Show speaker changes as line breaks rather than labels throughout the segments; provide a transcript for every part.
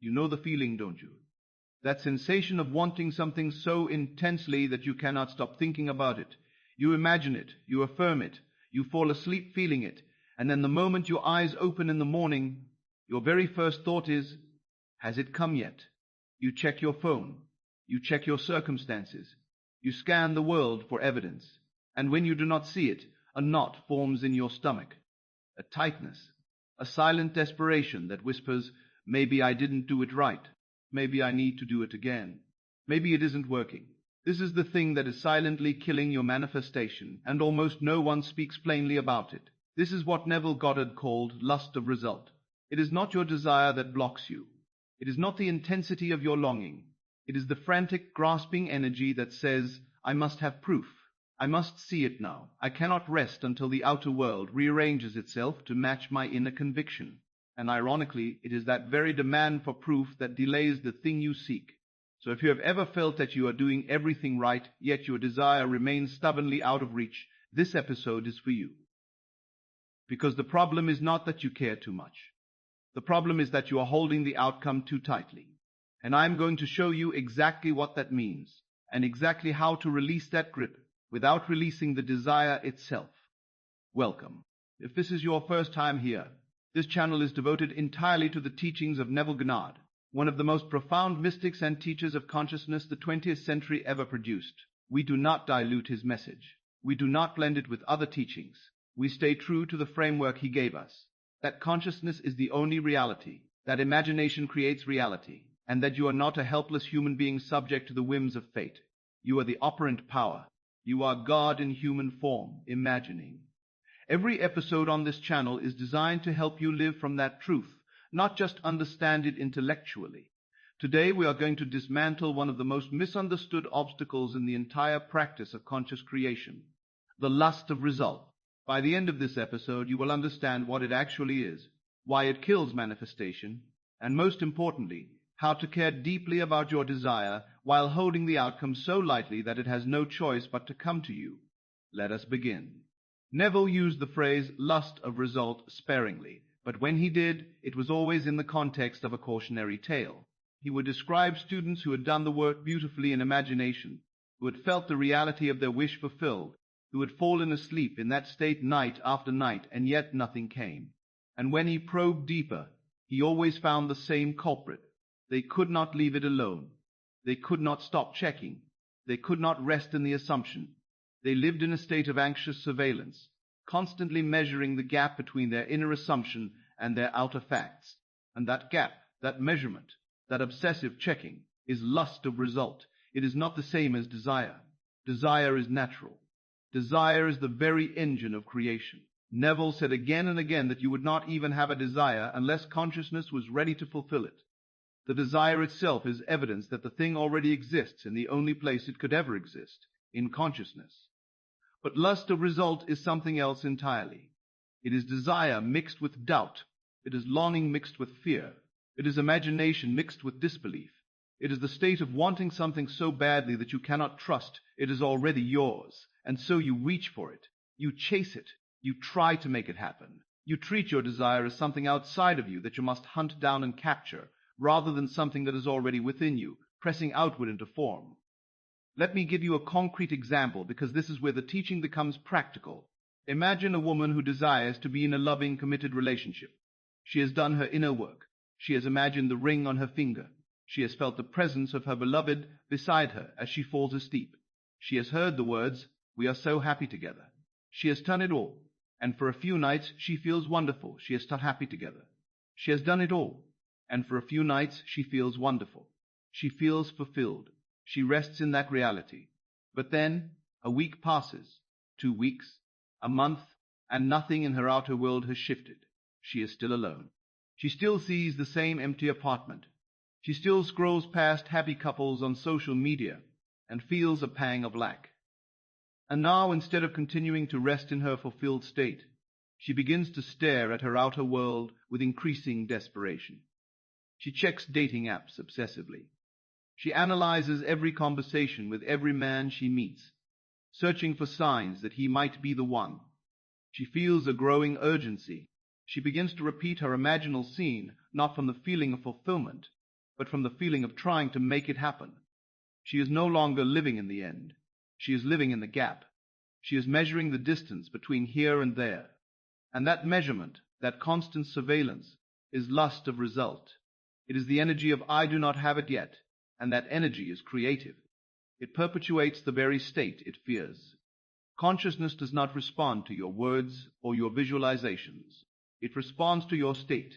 You know the feeling, don't you? That sensation of wanting something so intensely that you cannot stop thinking about it. You imagine it, you affirm it, you fall asleep feeling it, and then the moment your eyes open in the morning, your very first thought is, has it come yet? You check your phone, you check your circumstances, you scan the world for evidence, and when you do not see it, a knot forms in your stomach, a tightness, a silent desperation that whispers, maybe I didn't do it right. Maybe I need to do it again. Maybe it isn't working. This is the thing that is silently killing your manifestation, and almost no one speaks plainly about it. This is what Neville Goddard called lust of result. It is not your desire that blocks you. It is not the intensity of your longing. It is the frantic, grasping energy that says, I must have proof. I must see it now. I cannot rest until the outer world rearranges itself to match my inner conviction. And ironically, it is that very demand for proof that delays the thing you seek. So if you have ever felt that you are doing everything right, yet your desire remains stubbornly out of reach, this episode is for you. Because the problem is not that you care too much. The problem is that you are holding the outcome too tightly. And I am going to show you exactly what that means, and exactly how to release that grip without releasing the desire itself. Welcome. If this is your first time here, this channel is devoted entirely to the teachings of Neville Goddard, one of the most profound mystics and teachers of consciousness the 20th century ever produced. We do not dilute his message. We do not blend it with other teachings. We stay true to the framework he gave us, that consciousness is the only reality, that imagination creates reality, and that you are not a helpless human being subject to the whims of fate. You are the operant power. You are God in human form, imagining. Every episode on this channel is designed to help you live from that truth, not just understand it intellectually. Today we are going to dismantle one of the most misunderstood obstacles in the entire practice of conscious creation, the lust of result. By the end of this episode, you will understand what it actually is, why it kills manifestation, and most importantly, how to care deeply about your desire while holding the outcome so lightly that it has no choice but to come to you. Let us begin. Neville used the phrase lust of result sparingly, but when he did, it was always in the context of a cautionary tale. He would describe students who had done the work beautifully in imagination, who had felt the reality of their wish fulfilled, who had fallen asleep in that state night after night, and yet nothing came. And when he probed deeper, he always found the same culprit. They could not leave it alone. They could not stop checking. They could not rest in the assumption. They lived in a state of anxious surveillance, constantly measuring the gap between their inner assumption and their outer facts. And that gap, that measurement, that obsessive checking, is lust of result. It is not the same as desire. Desire is natural. Desire is the very engine of creation. Neville said again and again that you would not even have a desire unless consciousness was ready to fulfill it. The desire itself is evidence that the thing already exists in the only place it could ever exist, in consciousness. But lust of result is something else entirely. It is desire mixed with doubt. It is longing mixed with fear. It is imagination mixed with disbelief. It is the state of wanting something so badly that you cannot trust it is already yours, and so you reach for it. You chase it. You try to make it happen. You treat your desire as something outside of you that you must hunt down and capture, rather than something that is already within you, pressing outward into form. Let me give you a concrete example, because this is where the teaching becomes practical. Imagine a woman who desires to be in a loving, committed relationship. She has done her inner work. She has imagined the ring on her finger. She has felt the presence of her beloved beside her as she falls asleep. She has heard the words, "We are so happy together." She has done it all, and for a few nights she feels wonderful. She has felt happy together. She has done it all, and for a few nights she feels wonderful. She feels fulfilled. She rests in that reality. But then a week passes, 2 weeks, a month, and nothing in her outer world has shifted. She is still alone. She still sees the same empty apartment. She still scrolls past happy couples on social media and feels a pang of lack. And now, instead of continuing to rest in her fulfilled state, she begins to stare at her outer world with increasing desperation. She checks dating apps obsessively. She analyzes every conversation with every man she meets, searching for signs that he might be the one. She feels a growing urgency. She begins to repeat her imaginal scene, not from the feeling of fulfillment, but from the feeling of trying to make it happen. She is no longer living in the end. She is living in the gap. She is measuring the distance between here and there. And that measurement, that constant surveillance, is lust of result. It is the energy of I do not have it yet, and that energy is creative. It perpetuates the very state it fears. Consciousness does not respond to your words or your visualizations. It responds to your state.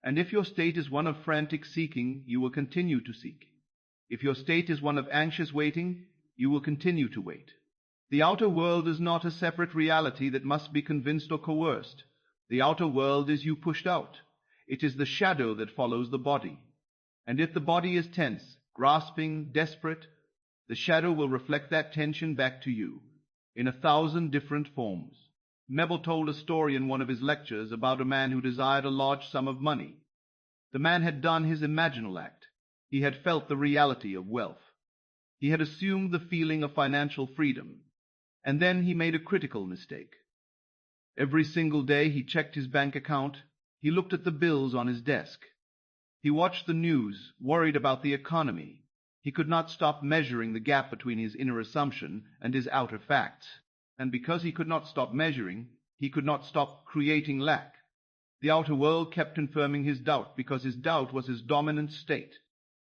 And if your state is one of frantic seeking, you will continue to seek. If your state is one of anxious waiting, you will continue to wait. The outer world is not a separate reality that must be convinced or coerced. The outer world is you pushed out. It is the shadow that follows the body. And if the body is tense, grasping, desperate, the shadow will reflect that tension back to you in 1,000 different forms. Neville told a story in one of his lectures about a man who desired a large sum of money. The man had done his imaginal act. He had felt the reality of wealth. He had assumed the feeling of financial freedom. And then he made a critical mistake. Every single day he checked his bank account. He looked at the bills on his desk. He watched the news, worried about the economy. He could not stop measuring the gap between his inner assumption and his outer facts. And because he could not stop measuring, he could not stop creating lack. The outer world kept confirming his doubt because his doubt was his dominant state.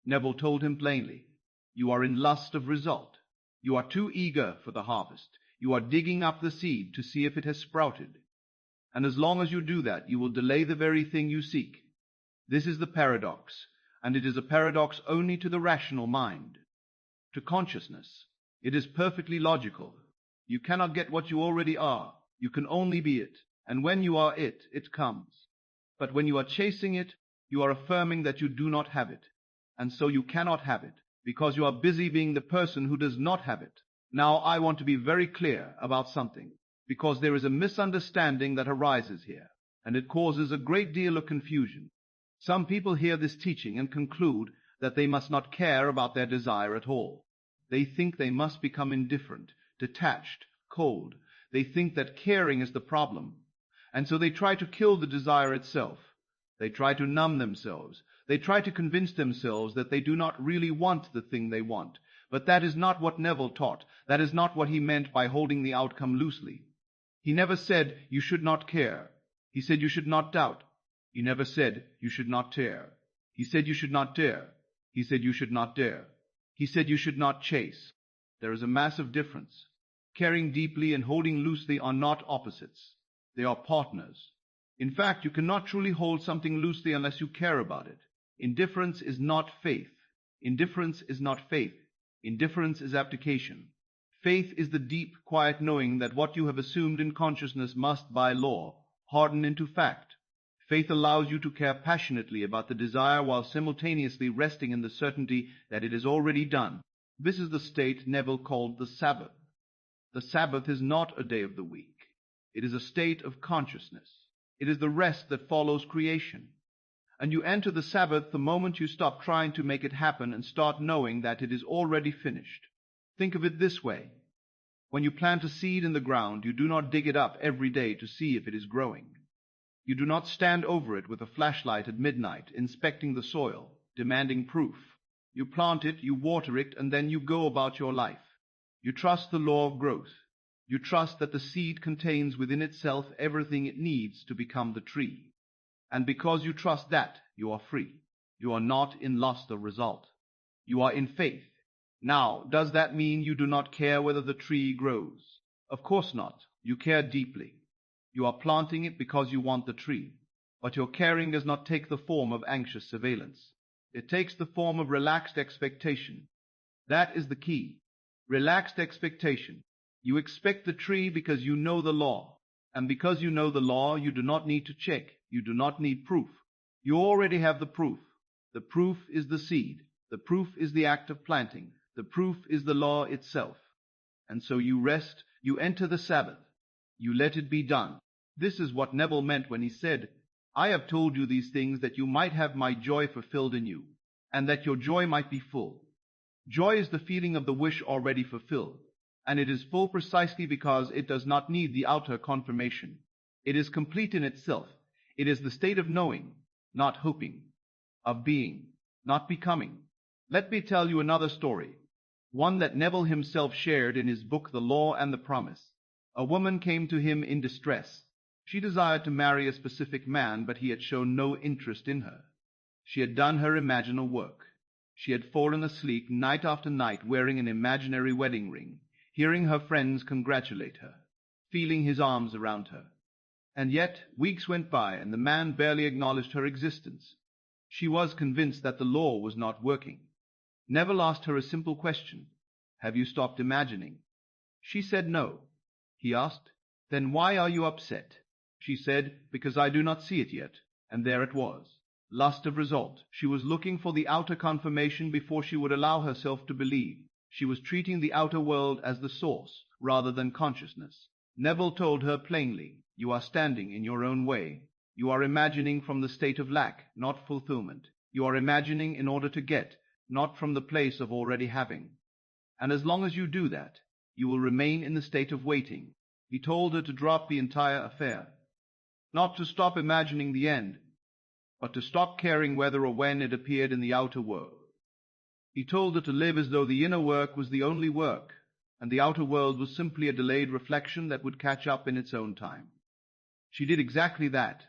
Neville told him plainly, "You are in lust of result. You are too eager for the harvest. You are digging up the seed to see if it has sprouted. And as long as you do that, you will delay the very thing you seek. This is the paradox, and it is a paradox only to the rational mind. To consciousness, it is perfectly logical. You cannot get what you already are. You can only be it, and when you are it, it comes. But when you are chasing it, you are affirming that you do not have it, and so you cannot have it, because you are busy being the person who does not have it. Now I want to be very clear about something, because there is a misunderstanding that arises here, and it causes a great deal of confusion. Some people hear this teaching and conclude that they must not care about their desire at all. They think they must become indifferent, detached, cold. They think that caring is the problem, and so they try to kill the desire itself. They try to numb themselves. They try to convince themselves that they do not really want the thing they want. But that is not what Neville taught. That is not what he meant by holding the outcome loosely. He never said you should not care. He said you should not doubt. He never said you should not tear. He said you should not dare. He said you should not dare. He said you should not chase. There is a massive difference. Caring deeply and holding loosely are not opposites. They are partners. In fact, you cannot truly hold something loosely unless you care about it. Indifference is not faith. Indifference is not faith. Indifference is abdication. Faith is the deep, quiet knowing that what you have assumed in consciousness must, by law, harden into fact. Faith allows you to care passionately about the desire while simultaneously resting in the certainty that it is already done. This is the state Neville called the Sabbath. The Sabbath is not a day of the week. It is a state of consciousness. It is the rest that follows creation. And you enter the Sabbath the moment you stop trying to make it happen and start knowing that it is already finished. Think of it this way. When you plant a seed in the ground, you do not dig it up every day to see if it is growing. You do not stand over it with a flashlight at midnight, inspecting the soil, demanding proof. You plant it, you water it, and then you go about your life. You trust the law of growth. You trust that the seed contains within itself everything it needs to become the tree. And because you trust that, you are free. You are not in lust of result. You are in faith. Now, does that mean you do not care whether the tree grows? Of course not. You care deeply. You are planting it because you want the tree. But your caring does not take the form of anxious surveillance. It takes the form of relaxed expectation. That is the key. Relaxed expectation. You expect the tree because you know the law. And because you know the law, you do not need to check. You do not need proof. You already have the proof. The proof is the seed. The proof is the act of planting. The proof is the law itself. And so you rest, you enter the Sabbath. You let it be done. This is what Neville meant when he said, "I have told you these things that you might have my joy fulfilled in you, and that your joy might be full." Joy is the feeling of the wish already fulfilled, and it is full precisely because it does not need the outer confirmation. It is complete in itself. It is the state of knowing, not hoping, of being. not becoming. Let me tell you another story, one that Neville himself shared in his book The Law and the Promise. A woman came to him in distress. She desired to marry a specific man, but he had shown no interest in her. She had done her imaginal work. She had fallen asleep night after night wearing an imaginary wedding ring, hearing her friends congratulate her, feeling his arms around her. And yet weeks went by, and the man barely acknowledged her existence. She was convinced that the law was not working. Neville asked her a simple question. Have you stopped imagining? She said no. He asked, then why are you upset? She said, because I do not see it yet. And there it was. Lust of result. She was looking for the outer confirmation before she would allow herself to believe. She was treating the outer world as the source, rather than consciousness. Neville told her plainly, you are standing in your own way. You are imagining from the state of lack, not fulfillment. You are imagining in order to get, not from the place of already having. And as long as you do that, you will remain in the state of waiting. He told her to drop the entire affair. Not to stop imagining the end, but to stop caring whether or when it appeared in the outer world. He told her to live as though the inner work was the only work, and the outer world was simply a delayed reflection that would catch up in its own time. She did exactly that.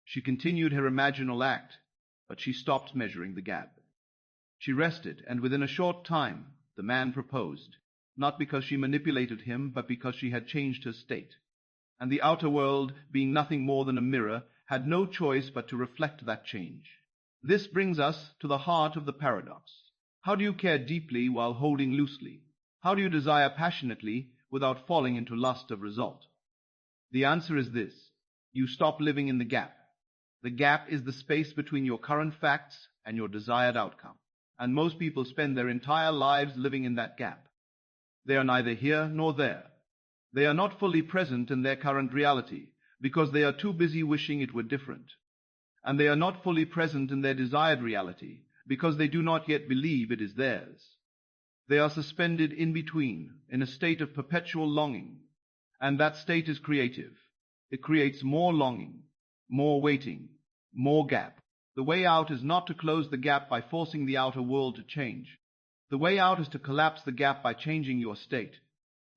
She continued her imaginal act, but she stopped measuring the gap. She rested, and within a short time the man proposed, not because she manipulated him, but because she had changed her state. And the outer world, being nothing more than a mirror, had no choice but to reflect that change. This brings us to the heart of the paradox. How do you care deeply while holding loosely? How do you desire passionately without falling into lust of result? The answer is this. You stop living in the gap. The gap is the space between your current facts and your desired outcome. And most people spend their entire lives living in that gap. They are neither here nor there. They are not fully present in their current reality because they are too busy wishing it were different. And they are not fully present in their desired reality because they do not yet believe it is theirs. They are suspended in between, in a state of perpetual longing. And that state is creative. It creates more longing, more waiting, more gap. The way out is not to close the gap by forcing the outer world to change. The way out is to collapse the gap by changing your state.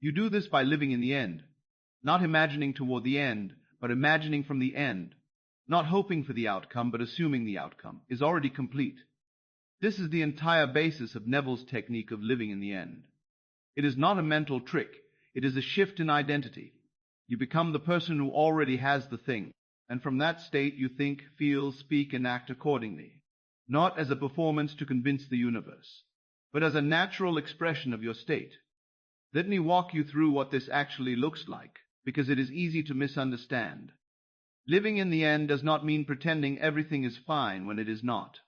You do this by living in the end, not imagining toward the end, but imagining from the end, not hoping for the outcome, but assuming the outcome is already complete. This is the entire basis of Neville's technique of living in the end. It is not a mental trick. It is a shift in identity. You become the person who already has the thing, and from that state you think, feel, speak, and act accordingly, not as a performance to convince the universe, but as a natural expression of your state. Let me walk you through what this actually looks like, because it is easy to misunderstand. Living in the end does not mean pretending everything is fine when it is not.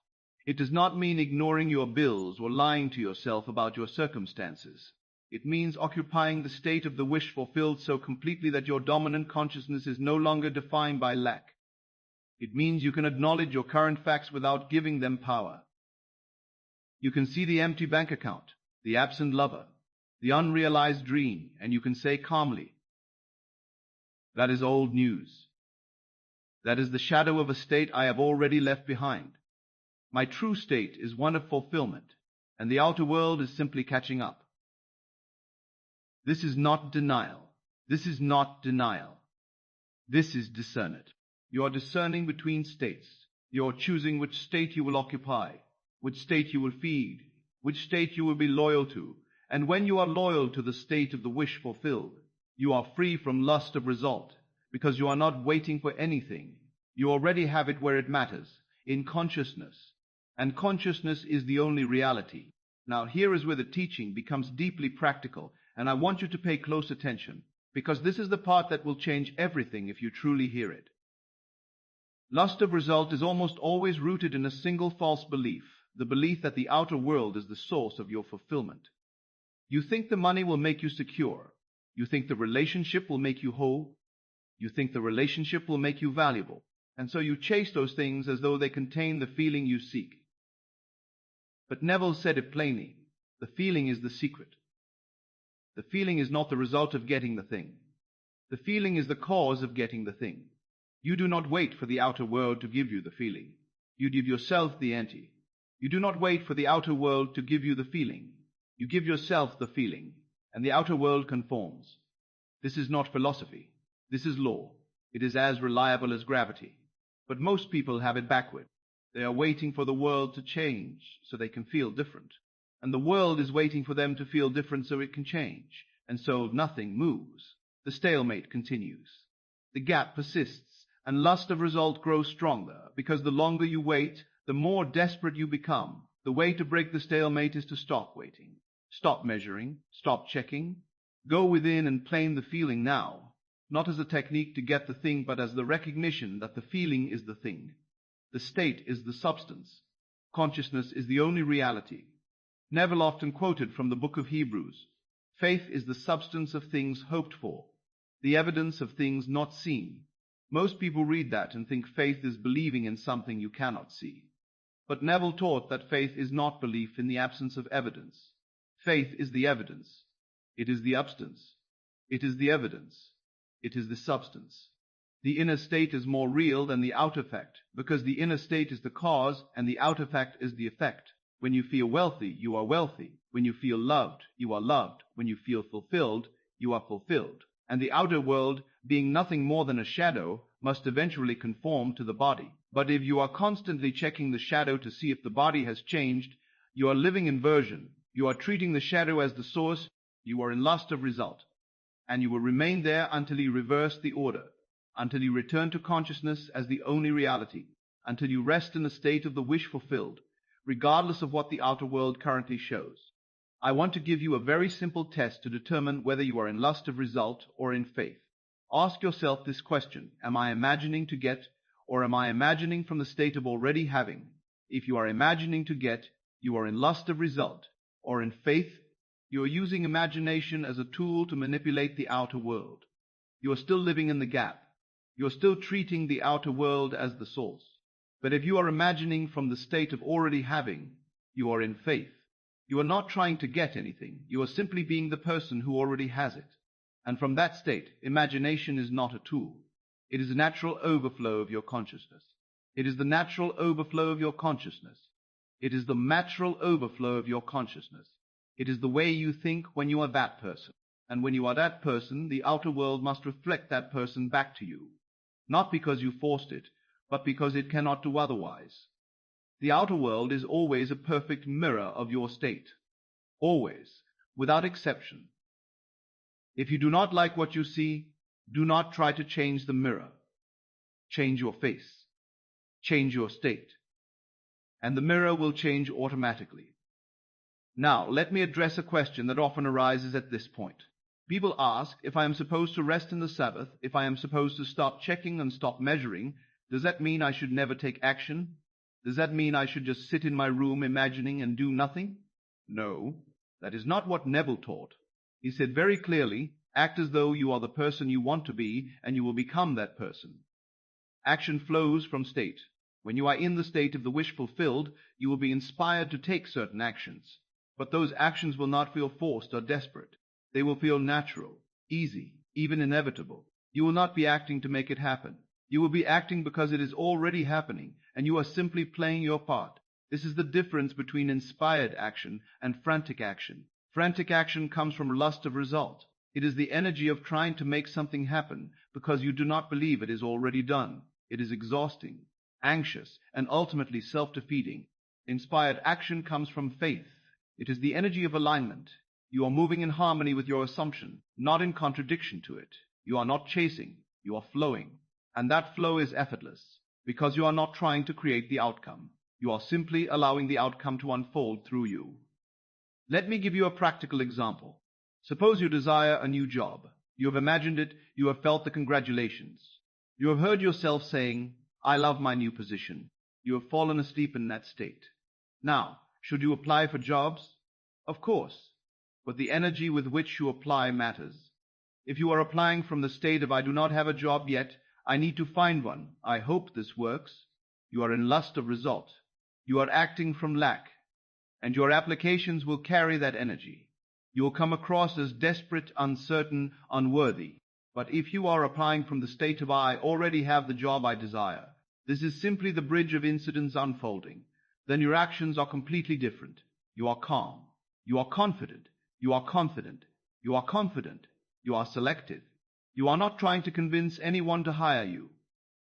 It does not mean ignoring your bills or lying to yourself about your circumstances. It means occupying the state of the wish fulfilled so completely that your dominant consciousness is no longer defined by lack. It means you can acknowledge your current facts without giving them power. You can see the empty bank account, the absent lover, the unrealized dream, and you can say calmly, that is old news. That is the shadow of a state I have already left behind. My true state is one of fulfillment, and the outer world is simply catching up. This is not denial. This is not denial. This is discernment. You are discerning between states. You are choosing which state you will occupy, which state you will feed, which state you will be loyal to. And when you are loyal to the state of the wish fulfilled, you are free from lust of result, because you are not waiting for anything. You already have it where it matters, in consciousness. And consciousness is the only reality. Now here is where the teaching becomes deeply practical, and I want you to pay close attention, because this is the part that will change everything if you truly hear it. Lust of result is almost always rooted in a single false belief, the belief that the outer world is the source of your fulfillment. You think the money will make you secure. You think the relationship will make you whole. You think the relationship will make you valuable. And so you chase those things as though they contain the feeling you seek. But Neville said it plainly. The feeling is the secret. The feeling is not the result of getting the thing. The feeling is the cause of getting the thing. You do not wait for the outer world to give you the feeling. You give yourself the ante. You do not wait for the outer world to give you the feeling. You give yourself the feeling, and the outer world conforms. This is not philosophy. This is law. It is as reliable as gravity. But most people have it backward. They are waiting for the world to change so they can feel different. And the world is waiting for them to feel different so it can change. And so nothing moves. The stalemate continues. The gap persists, and lust of result grows stronger, because the longer you wait, the more desperate you become. The way to break the stalemate is to stop waiting. Stop measuring. Stop checking. Go within and claim the feeling now, not as a technique to get the thing, but as the recognition that the feeling is the thing. The state is the substance. Consciousness is the only reality. Neville often quoted from the book of Hebrews, "Faith is the substance of things hoped for, the evidence of things not seen." Most people read that and think faith is believing in something you cannot see. But Neville taught that faith is not belief in the absence of evidence. Faith is the evidence. It is the substance. It is the evidence. It is the substance. The inner state is more real than the outer fact, because the inner state is the cause and the outer fact is the effect. When you feel wealthy, you are wealthy. When you feel loved, you are loved. When you feel fulfilled, you are fulfilled. And the outer world, being nothing more than a shadow, must eventually conform to the body. But if you are constantly checking the shadow to see if the body has changed, you are living in inversion. You are treating the shadow as the source. You are in lust of result. And you will remain there until you reverse the order, until you return to consciousness as the only reality, until you rest in a state of the wish fulfilled, regardless of what the outer world currently shows. I want to give you a very simple test to determine whether you are in lust of result or in faith. Ask yourself this question: am I imagining to get, or am I imagining from the state of already having? If you are imagining to get, you are in lust of result, or in faith, you are using imagination as a tool to manipulate the outer world. You are still living in the gap. You are still treating the outer world as the source. But if you are imagining from the state of already having, you are in faith. You are not trying to get anything. You are simply being the person who already has it. And from that state, imagination is not a tool. It is a natural overflow of your consciousness. It is the natural overflow of your consciousness. It is the natural overflow of your consciousness. It is the way you think when you are that person. And when you are that person, the outer world must reflect that person back to you. Not because you forced it, but because it cannot do otherwise. The outer world is always a perfect mirror of your state. Always, without exception. If you do not like what you see, do not try to change the mirror. Change your face. Change your state. And the mirror will change automatically. Now, let me address a question that often arises at this point. People ask, if I am supposed to rest in the Sabbath, if I am supposed to stop checking and stop measuring, does that mean I should never take action? Does that mean I should just sit in my room imagining and do nothing? No, that is not what Neville taught. He said very clearly, act as though you are the person you want to be, and you will become that person. Action flows from state. When you are in the state of the wish fulfilled, you will be inspired to take certain actions. But those actions will not feel forced or desperate. They will feel natural, easy, even inevitable. You will not be acting to make it happen. You will be acting because it is already happening, and you are simply playing your part. This is the difference between inspired action and frantic action. Frantic action comes from lust of result. It is the energy of trying to make something happen because you do not believe it is already done. It is exhausting, anxious, and ultimately self-defeating. Inspired action comes from faith. It is the energy of alignment. You are moving in harmony with your assumption, not in contradiction to it. You are not chasing, you are flowing. And that flow is effortless, because you are not trying to create the outcome. You are simply allowing the outcome to unfold through you. Let me give you a practical example. Suppose you desire a new job. You have imagined it, you have felt the congratulations. You have heard yourself saying, I love my new position. You have fallen asleep in that state. Now, should you apply for jobs? Of course. But the energy with which you apply matters. If you are applying from the state of I do not have a job yet, I need to find one, I hope this works, you are in lust of result. You are acting from lack, and your applications will carry that energy. You will come across as desperate, uncertain, unworthy. But if you are applying from the state of I already have the job I desire, this is simply the bridge of incidents unfolding. then your actions are completely different. You are calm. You are confident. You are confident. You are confident. You are selective. You are not trying to convince anyone to hire you.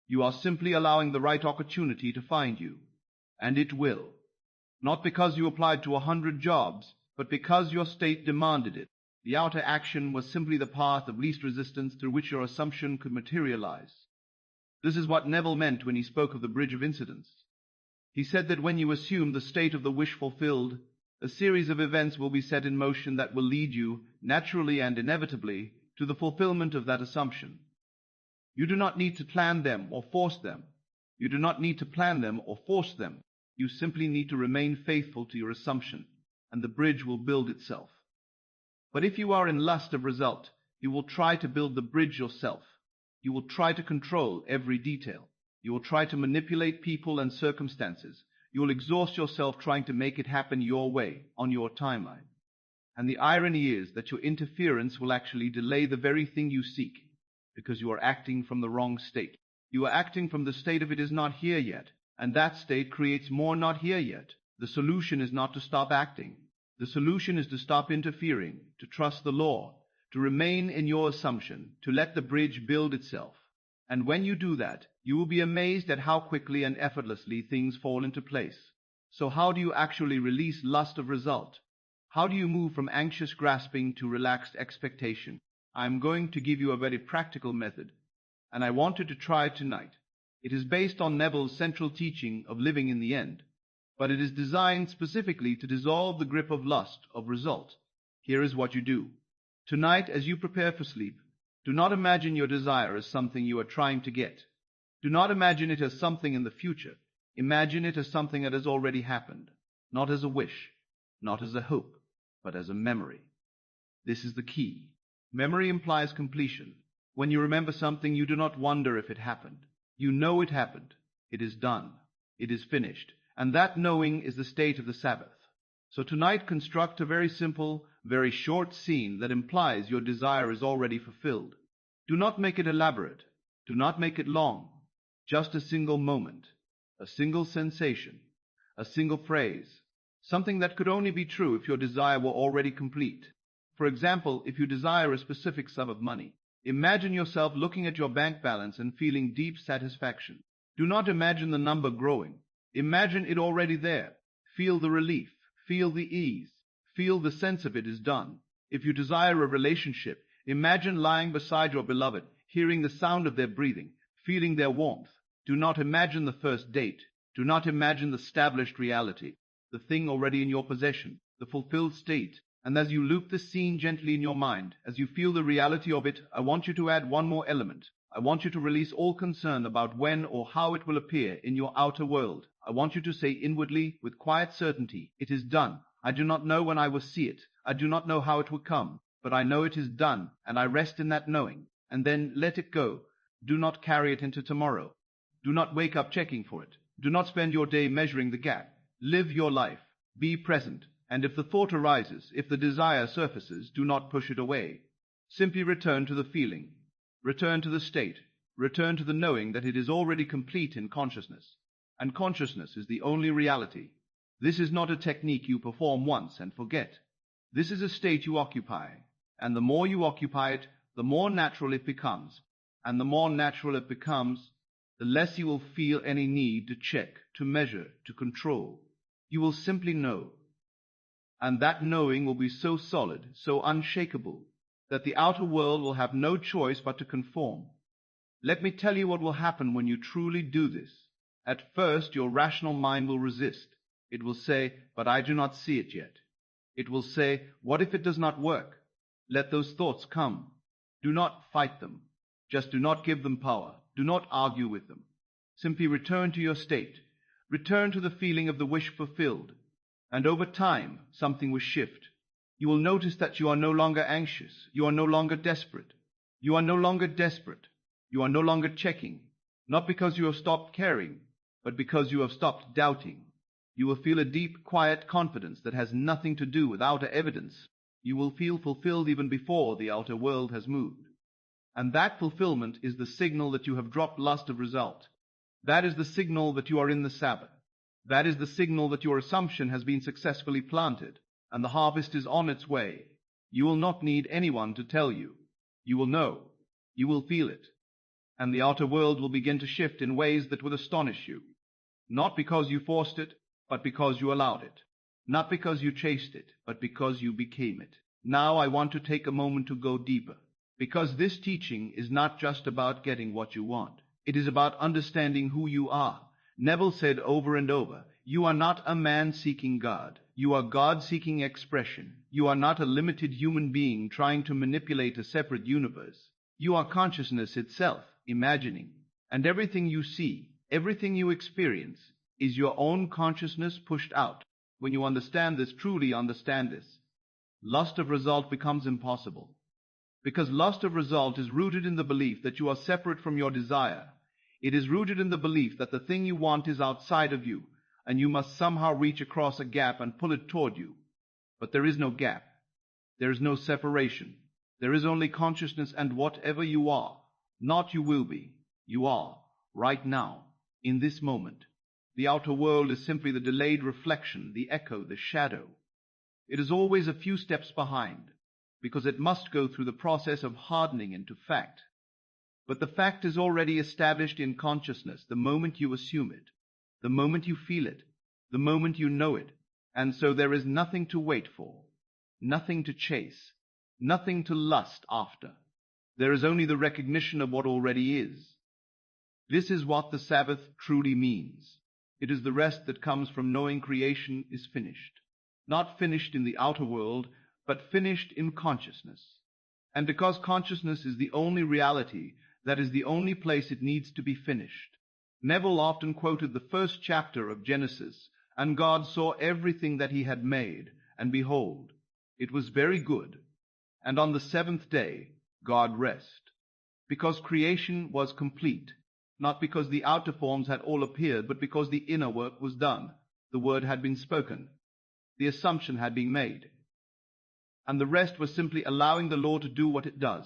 You are simply allowing the right opportunity to find you. And it will. Not because you applied to 100 jobs, but because your state demanded it. The outer action was simply the path of least resistance through which your assumption could materialize. This is what Neville meant when he spoke of the bridge of incidents. He said that when you assume the state of the wish fulfilled, a series of events will be set in motion that will lead you, naturally and inevitably, to the fulfillment of that assumption. You do not need to plan them or force them. You do not need to plan them or force them. You simply need to remain faithful to your assumption, and the bridge will build itself. But if you are in lust of result, you will try to build the bridge yourself. You will try to control every detail. You will try to manipulate people and circumstances. You will exhaust yourself trying to make it happen your way, on your timeline. And the irony is that your interference will actually delay the very thing you seek, because you are acting from the wrong state. You are acting from the state of it is not here yet, and that state creates more not here yet. The solution is not to stop acting. The solution is to stop interfering, to trust the law, to remain in your assumption, to let the bridge build itself. And when you do that, you will be amazed at how quickly and effortlessly things fall into place. So how do you actually release lust of result? How do you move from anxious grasping to relaxed expectation? I am going to give you a very practical method, and I want you to try it tonight. It is based on Neville's central teaching of living in the end, but it is designed specifically to dissolve the grip of lust of result. Here is what you do. Tonight, as you prepare for sleep, do not imagine your desire as something you are trying to get. Do not imagine it as something in the future. Imagine it as something that has already happened, not as a wish, not as a hope, but as a memory. This is the key. Memory implies completion. When you remember something, you do not wonder if it happened. You know it happened. It is done. It is finished. And that knowing is the state of the Sabbath. So tonight construct a very simple, very short scene that implies your desire is already fulfilled. Do not make it elaborate. Do not make it long. Just a single moment, a single sensation, a single phrase, something that could only be true if your desire were already complete. For example, if you desire a specific sum of money, imagine yourself looking at your bank balance and feeling deep satisfaction. Do not imagine the number growing. Imagine it already there. Feel the relief. Feel the ease. Feel the sense of it is done. If you desire a relationship, imagine lying beside your beloved, hearing the sound of their breathing, feeling their warmth. Do not imagine the first date. Do not imagine the established reality, the thing already in your possession, the fulfilled state. And as you loop the scene gently in your mind, as you feel the reality of it, I want you to add one more element. I want you to release all concern about when or how it will appear in your outer world. I want you to say inwardly, with quiet certainty, it is done. I do not know when I will see it. I do not know how it will come, but I know it is done, and I rest in that knowing. And then let it go. Do not carry it into tomorrow. Do not wake up checking for it. Do not spend your day measuring the gap. Live your life. Be present. And if the thought arises, if the desire surfaces, do not push it away. Simply return to the feeling. Return to the state. Return to the knowing that it is already complete in consciousness. And consciousness is the only reality. This is not a technique you perform once and forget. This is a state you occupy. And the more you occupy it, the more natural it becomes. And the more natural it becomes, the less you will feel any need to check, to measure, to control. You will simply know. And that knowing will be so solid, so unshakable, that the outer world will have no choice but to conform. Let me tell you what will happen when you truly do this. At first, your rational mind will resist. It will say, but I do not see it yet. It will say, what if it does not work? Let those thoughts come. Do not fight them. Just do not give them power. Do not argue with them. Simply return to your state. Return to the feeling of the wish fulfilled. And over time, something will shift. You will notice that you are no longer anxious. You are no longer desperate. You are no longer desperate. You are no longer checking. Not because you have stopped caring, but because you have stopped doubting. You will feel a deep, quiet confidence that has nothing to do with outer evidence. You will feel fulfilled even before the outer world has moved. And that fulfillment is the signal that you have dropped lust of result. That is the signal that you are in the Sabbath. That is the signal that your assumption has been successfully planted, and the harvest is on its way. You will not need anyone to tell you. You will know. You will feel it. And the outer world will begin to shift in ways that will astonish you. Not because you forced it, but because you allowed it. Not because you chased it, but because you became it. Now I want to take a moment to go deeper, because this teaching is not just about getting what you want. It is about understanding who you are. Neville said over and over, you are not a man seeking God. You are God seeking expression. You are not a limited human being trying to manipulate a separate universe. You are consciousness itself, imagining. And everything you see, everything you experience, is your own consciousness pushed out. When you understand this, truly understand this, lust of result becomes impossible. Because lust of result is rooted in the belief that you are separate from your desire. It is rooted in the belief that the thing you want is outside of you, and you must somehow reach across a gap and pull it toward you. But there is no gap. There is no separation. There is only consciousness, and whatever you are, not you will be, you are, right now, in this moment. The outer world is simply the delayed reflection, the echo, the shadow. It is always a few steps behind, because it must go through the process of hardening into fact. But the fact is already established in consciousness the moment you assume it, the moment you feel it, the moment you know it, and so there is nothing to wait for, nothing to chase, nothing to lust after. There is only the recognition of what already is. This is what the Sabbath truly means. It is the rest that comes from knowing creation is finished. Not finished in the outer world, but finished in consciousness. And because consciousness is the only reality, that is the only place it needs to be finished. Neville often quoted the first chapter of Genesis, and God saw everything that he had made, and behold, it was very good. And on the seventh day, God rested. Because creation was complete, not because the outer forms had all appeared, but because the inner work was done. The word had been spoken. The assumption had been made. And the rest was simply allowing the law to do what it does.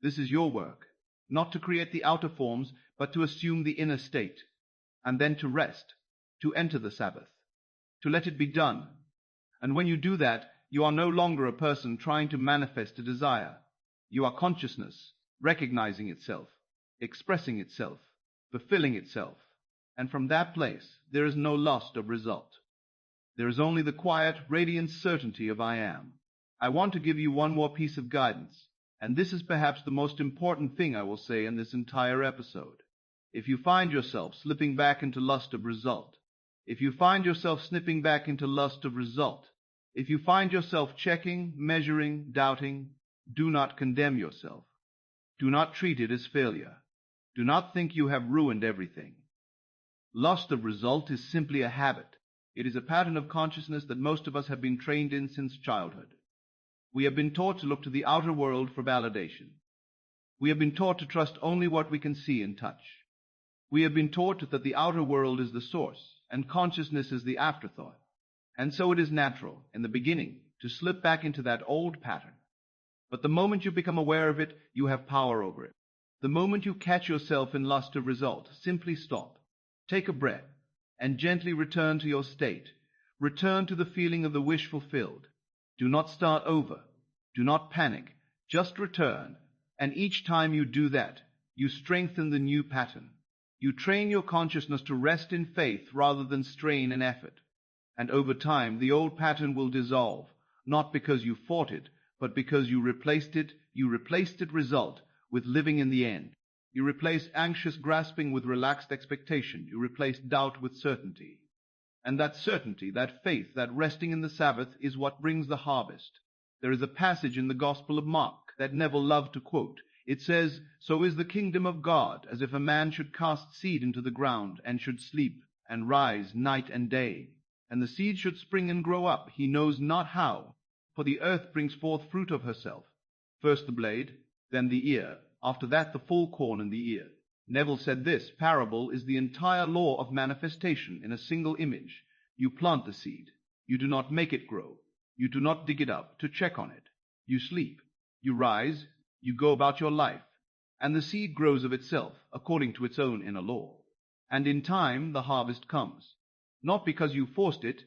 This is your work, not to create the outer forms, but to assume the inner state, and then to rest, to enter the Sabbath, to let it be done. And when you do that, you are no longer a person trying to manifest a desire. You are consciousness, recognizing itself, expressing itself, fulfilling itself. And from that place, there is no lust of result. There is only the quiet, radiant certainty of I am. I want to give you one more piece of guidance, and this is perhaps the most important thing I will say in this entire episode. If you find yourself slipping back into lust of result, if you find yourself snipping back into lust of result, if you find yourself checking, measuring, doubting, do not condemn yourself. Do not treat it as failure. Do not think you have ruined everything. Lust of result is simply a habit. It is a pattern of consciousness that most of us have been trained in since childhood. We have been taught to look to the outer world for validation. We have been taught to trust only what we can see and touch. We have been taught that the outer world is the source, and consciousness is the afterthought. And so it is natural, in the beginning, to slip back into that old pattern. But the moment you become aware of it, you have power over it. The moment you catch yourself in lust of result, simply stop. Take a breath, and gently return to your state. Return to the feeling of the wish fulfilled. Do not start over. Do not panic. Just return. And each time you do that, you strengthen the new pattern. You train your consciousness to rest in faith rather than strain in effort. And over time, the old pattern will dissolve, not because you fought it, but because you replaced it result with living in the end. You replace anxious grasping with relaxed expectation. You replace doubt with certainty. And that certainty, that faith, that resting in the Sabbath is what brings the harvest. There is a passage in the Gospel of Mark that Neville loved to quote. It says, "So is the kingdom of God, as if a man should cast seed into the ground, and should sleep, and rise night and day. And the seed should spring and grow up, he knows not how, for the earth brings forth fruit of herself. First the blade, then the ear, after that the full corn in the ear." Neville said this parable is the entire law of manifestation in a single image. You plant the seed. You do not make it grow. You do not dig it up to check on it. You sleep. You rise. You go about your life. And the seed grows of itself, according to its own inner law. And in time the harvest comes. not because you forced it,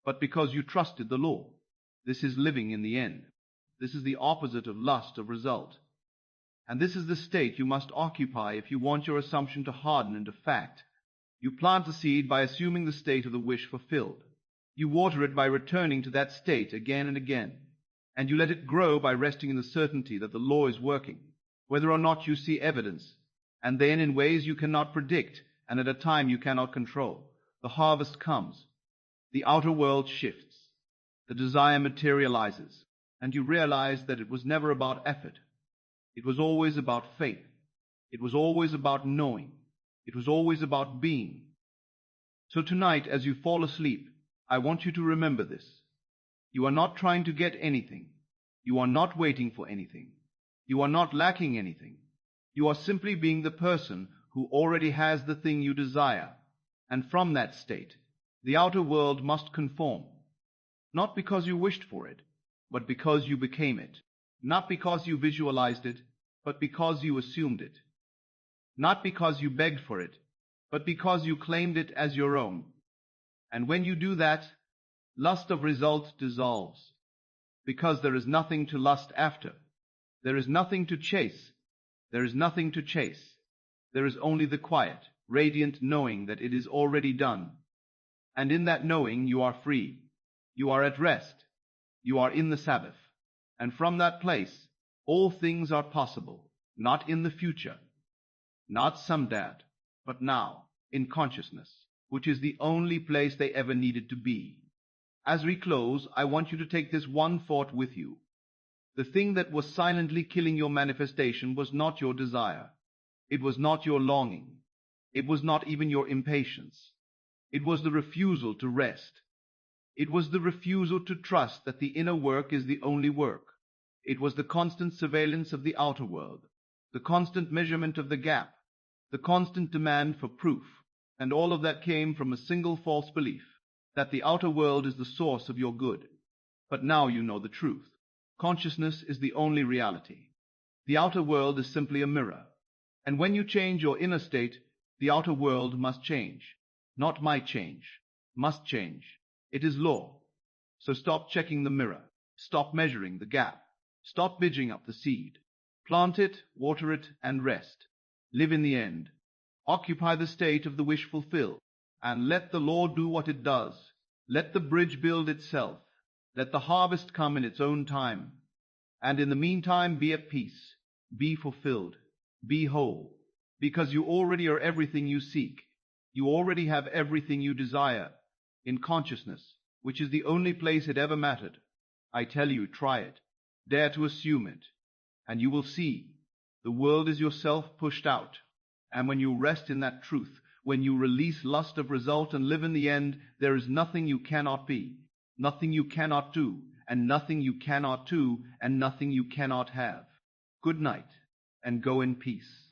but because you trusted the law. This is living in the end. This is the opposite of lust of result. And this is the state you must occupy if you want your assumption to harden into fact. You plant the seed by assuming the state of the wish fulfilled. You water it by returning to that state again and again. And you let it grow by resting in the certainty that the law is working, whether or not you see evidence, and then in ways you cannot predict and at a time you cannot control. The harvest comes. The outer world shifts. The desire materializes, and you realize that it was never about effort. It was always about faith. It was always about knowing. It was always about being. So tonight, as you fall asleep, I want you to remember this. You are not trying to get anything. You are not waiting for anything. You are not lacking anything. You are simply being the person who already has the thing you desire. And from that state, the outer world must conform. Not because you wished for it, but because you became it. Not because you visualized it, but because you assumed it. Not because you begged for it, but because you claimed it as your own. And when you do that, lust of result dissolves, because there is nothing to lust after. There is nothing to chase. There is nothing to chase. There is only the quiet, radiant knowing that it is already done. And in that knowing you are free. You are at rest. You are in the Sabbath. And from that place, all things are possible, not in the future, not someday, but now, in consciousness, which is the only place they ever needed to be. As we close, I want you to take this one thought with you. The thing that was silently killing your manifestation was not your desire. It was not your longing. It was not even your impatience. It was the refusal to rest. It was the refusal to trust that the inner work is the only work. It was the constant surveillance of the outer world, the constant measurement of the gap, the constant demand for proof, and all of that came from a single false belief, that the outer world is the source of your good. But now you know the truth. Consciousness is the only reality. The outer world is simply a mirror. And when you change your inner state, the outer world must change. Not might change, must change. It is law. So stop checking the mirror. Stop measuring the gap. Stop bigging up the seed. Plant it, water it, and rest. Live in the end. Occupy the state of the wish fulfilled, and let the law do what it does. Let the bridge build itself. Let the harvest come in its own time. And in the meantime, be at peace. Be fulfilled. Be whole. Because you already are everything you seek. You already have everything you desire. In consciousness, which is the only place it ever mattered. I tell you, try it. Dare to assume it. And you will see. The world is yourself pushed out. And when you rest in that truth, when you release lust of result and live in the end, there is nothing you cannot be, nothing you cannot do, and nothing you cannot do, and nothing you cannot have. Good night, and go in peace.